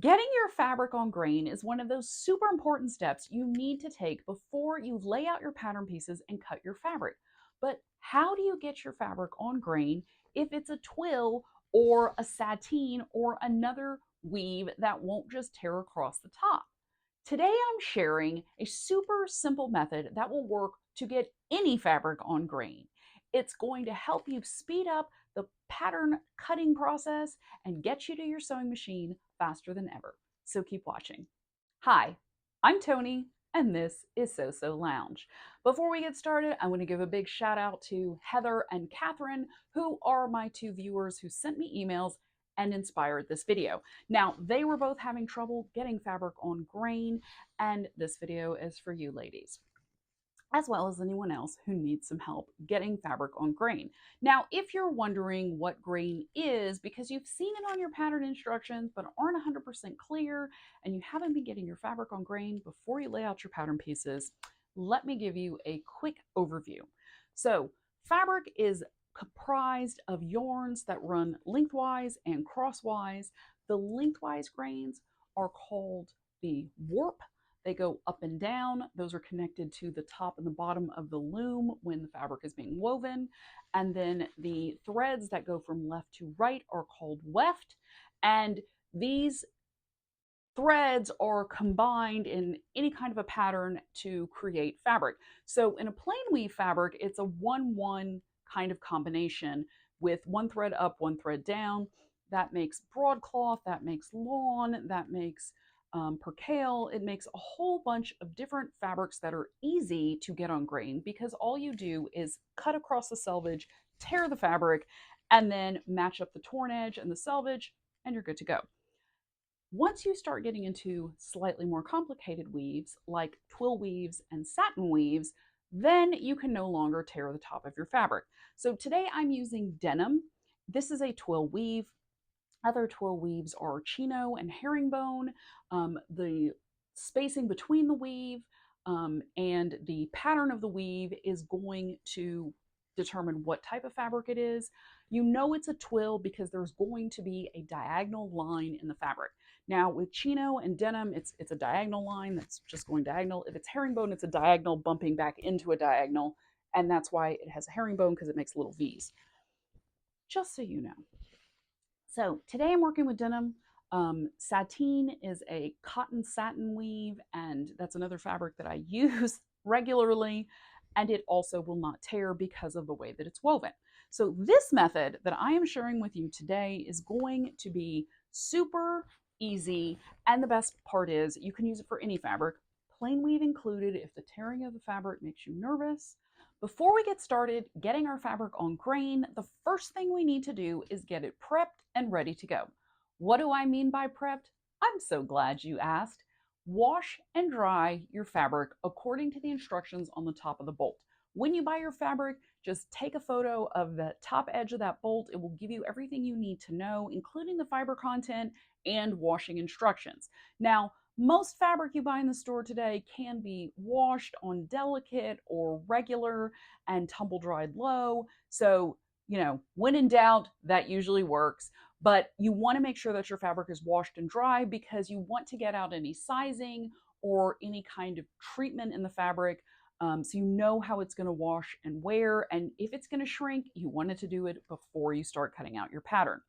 Getting your fabric on grain is one of those super important steps you need to take before you lay out your pattern pieces and cut your fabric. But how do you get your fabric on grain if it's a twill or a sateen or another weave that won't just tear across the top? Today I'm sharing a super simple method that will work to get any fabric on grain. It's going to help you speed up the pattern cutting process and get you to your sewing machine faster than ever. So keep watching. Hi, I'm Tony, and this is Sew Sew Lounge. Before we get started, I want to give a big shout out to Heather and Catherine, who are my two viewers who sent me emails and inspired this video. Now, they were both having trouble getting fabric on grain, and this video is for you ladies, as well as anyone else who needs some help getting fabric on grain. Now, if you're wondering what grain is because you've seen it on your pattern instructions but aren't 100% clear and you haven't been getting your fabric on grain before you lay out your pattern pieces, let me give you a quick overview. So, fabric is comprised of yarns that run lengthwise and crosswise. The lengthwise grains are called the warp. They go up and down. Those are connected to the top and the bottom of the loom when the fabric is being woven. And then the threads that go from left to right are called weft. And these threads are combined in any kind of a pattern to create fabric. So in a plain weave fabric, it's a 1-1 kind of combination with one thread up, one thread down. That makes broadcloth, that makes lawn, that makes percale. It makes a whole bunch of different fabrics that are easy to get on grain because all you do is cut across the selvage, tear the fabric, and then match up the torn edge and the selvage, and you're good to go. Once you start getting into slightly more complicated weaves, like twill weaves and satin weaves, then you can no longer tear the top of your fabric. So today I'm using denim. This is a twill weave. Other twill weaves are chino and herringbone. The spacing between the weave and the pattern of the weave is going to determine what type of fabric it is. You know it's a twill because there's going to be a diagonal line in the fabric. Now with chino and denim, it's a diagonal line that's just going diagonal. If it's herringbone, it's a diagonal bumping back into a diagonal, and that's why it has a herringbone, because it makes little V's. Just so you know. So today I'm working with denim. Sateen is a cotton satin weave, and that's another fabric that I use regularly, and it also will not tear because of the way that it's woven. So this method that I am sharing with you today is going to be super easy, and the best part is you can use it for any fabric, plain weave included, if the tearing of the fabric makes you nervous. Before we get started getting our fabric on grain, the first thing we need to do is get it prepped and ready to go. What do I mean by prepped? I'm so glad you asked. Wash and dry your fabric according to the instructions on the top of the bolt. When you buy your fabric, just take a photo of the top edge of that bolt. It will give you everything you need to know, including the fiber content and washing instructions. Now, most fabric you buy in the store today can be washed on delicate or regular and tumble dried low. So, when in doubt, that usually works. But you want to make sure that your fabric is washed and dry because you want to get out any sizing or any kind of treatment in the fabric, so you know how it's going to wash and wear. And if it's going to shrink, you want to do it before you start cutting out your pattern.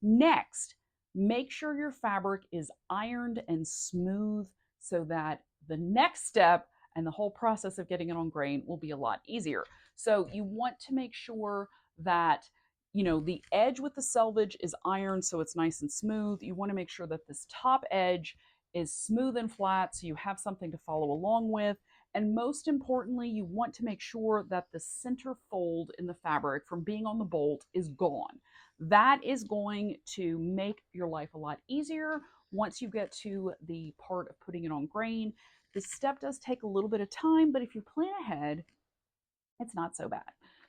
Next, make sure your fabric is ironed and smooth so that the next step and the whole process of getting it on grain will be a lot easier. So you want to make sure that the edge with the selvage is ironed so it's nice and smooth. You want to make sure that this top edge is smooth and flat so you have something to follow along with. And most importantly, you want to make sure that the center fold in the fabric from being on the bolt is gone. That is going to make your life a lot easier once you get to the part of putting it on grain. This step does take a little bit of time, but if you plan ahead, it's not so bad.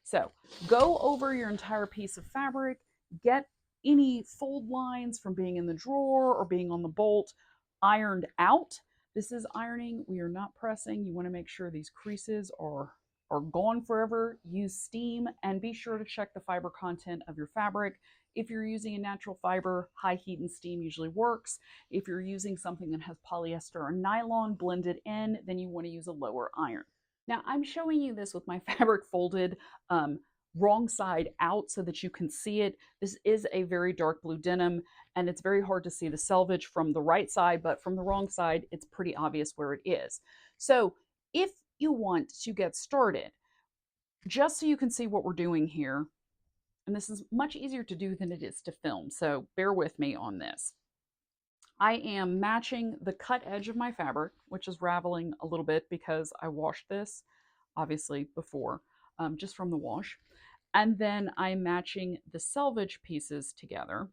So go over your entire piece of fabric, get any fold lines from being in the drawer or being on the bolt ironed out. This is ironing. We are not pressing. You want to make sure these creases are gone forever. Use steam and be sure to check the fiber content of your fabric. If you're using a natural fiber, high heat and steam usually works. If you're using something that has polyester or nylon blended in, then you want to use a lower iron. Now I'm showing you this with my fabric folded wrong side out so that you can see it. This is a very dark blue denim, and it's very hard to see the selvage from the right side, but from the wrong side, it's pretty obvious where it is. So if you want to get started, just so you can see what we're doing here, and this is much easier to do than it is to film, so bear with me on this. I am matching the cut edge of my fabric, which is raveling a little bit because I washed this, obviously, before, just from the wash. And then I'm matching the selvage pieces together.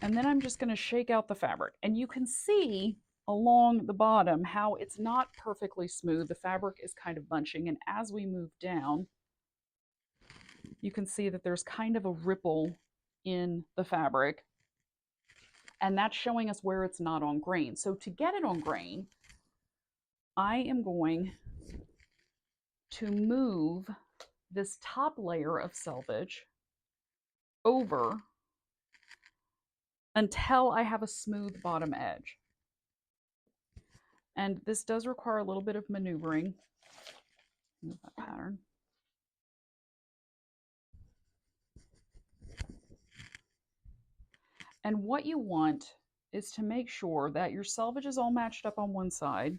And then I'm just going to shake out the fabric. And you can see along the bottom how it's not perfectly smooth. The fabric is kind of bunching. And as we move down, you can see that there's kind of a ripple in the fabric. And that's showing us where it's not on grain. So to get it on grain, I am going to move this top layer of selvage over until I have a smooth bottom edge. And this does require a little bit of maneuvering. Move that pattern. And what you want is to make sure that your selvage is all matched up on one side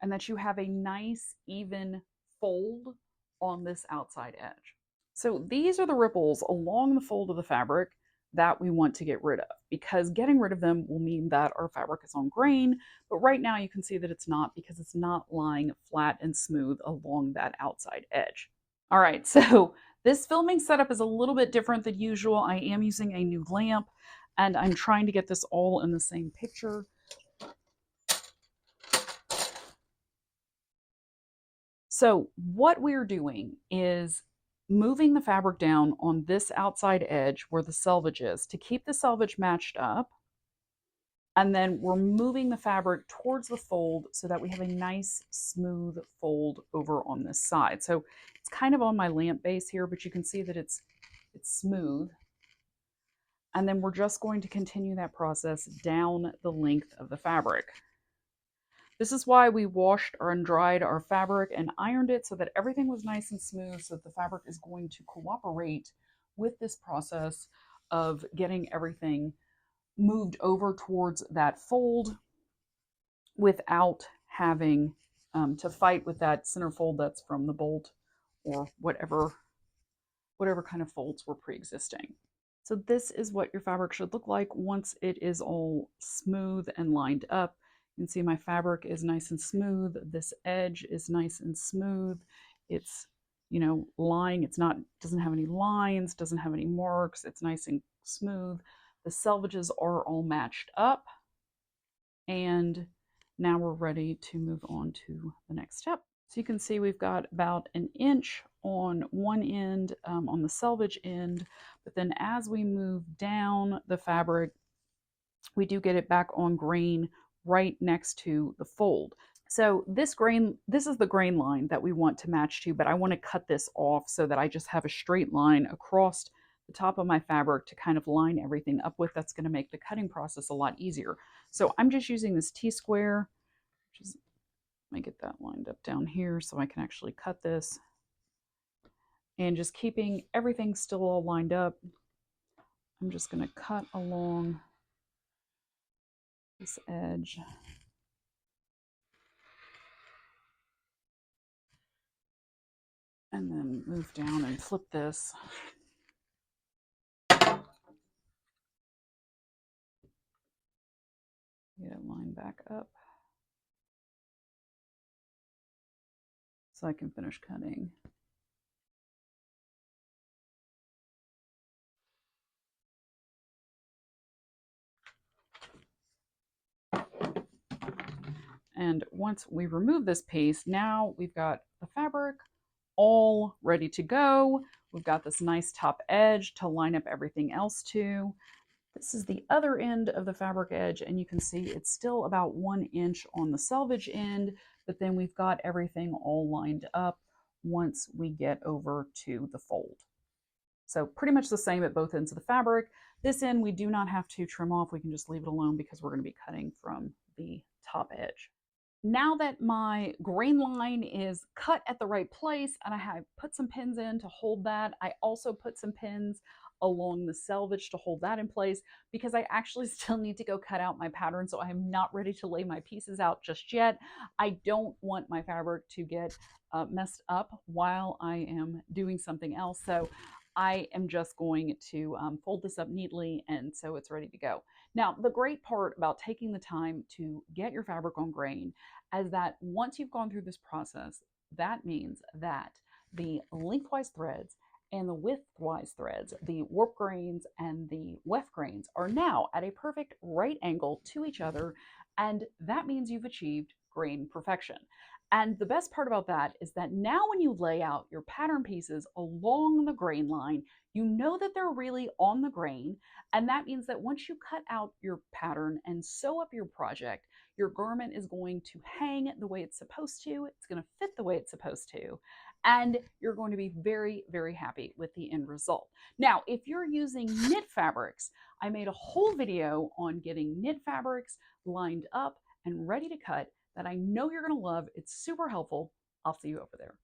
and that you have a nice even fold on this outside edge. So these are the ripples along the fold of the fabric that we want to get rid of, because getting rid of them will mean that our fabric is on grain, but right now you can see that it's not, because it's not lying flat and smooth along that outside edge. All right, so this filming setup is a little bit different than usual. I am using a new lamp and I'm trying to get this all in the same picture. So what we're doing is moving the fabric down on this outside edge where the selvage is to keep the selvage matched up. And then we're moving the fabric towards the fold so that we have a nice smooth fold over on this side. So it's kind of on my lamp base here, but you can see that it's smooth. And then we're just going to continue that process down the length of the fabric. This is why we washed and dried our fabric and ironed it so that everything was nice and smooth, so that the fabric is going to cooperate with this process of getting everything moved over towards that fold without having to fight with that center fold that's from the bolt or whatever kind of folds were pre-existing. So this is what your fabric should look like once it is all smooth and lined up. You can see my fabric is nice and smooth. This edge is nice and smooth. It's, you know, lying. It's not, doesn't have any lines, doesn't have any marks. It's nice and smooth. The selvages are all matched up. And now we're ready to move on to the next step. So you can see we've got about an inch on one end, on the selvage end, but then as we move down the fabric, we do get it back on grain right next to the fold. So this is the grain line that we want to match to, but I want to cut this off so that I just have a straight line across the top of my fabric to kind of line everything up with. That's going to make the cutting process a lot easier. So I'm just using this T-square, which is, let me get that lined up down here so I can actually cut this. And just keeping everything still all lined up, I'm just going to cut along this edge. And then move down and flip this. Get it lined back up so I can finish cutting. And once we remove this piece, now we've got the fabric all ready to go. We've got this nice top edge to line up everything else to. This is the other end of the fabric edge, and you can see it's still about 1 inch on the selvage end, but then we've got everything all lined up once we get over to the fold. So pretty much the same at both ends of the fabric. This end we do not have to trim off. We can just leave it alone because we're going to be cutting from the top edge. Now that my grain line is cut at the right place and I have put some pins in to hold that, I also put some pins along the selvage to hold that in place because I actually still need to go cut out my pattern. So I am not ready to lay my pieces out just yet. I don't want my fabric to get messed up while I am doing something else. So I am just going to fold this up neatly and so it's ready to go. Now, the great part about taking the time to get your fabric on grain is that once you've gone through this process, that means that the lengthwise threads and the widthwise threads, the warp grains and the weft grains, are now at a perfect right angle to each other, and that means you've achieved grain perfection. And the best part about that is that now when you lay out your pattern pieces along the grain line, you know that they're really on the grain. And that means that once you cut out your pattern and sew up your project, your garment is going to hang the way it's supposed to. It's going to fit the way it's supposed to. And you're going to be very, very happy with the end result. Now, if you're using knit fabrics, I made a whole video on getting knit fabrics lined up and ready to cut that I know you're going to love. It's super helpful. I'll see you over there.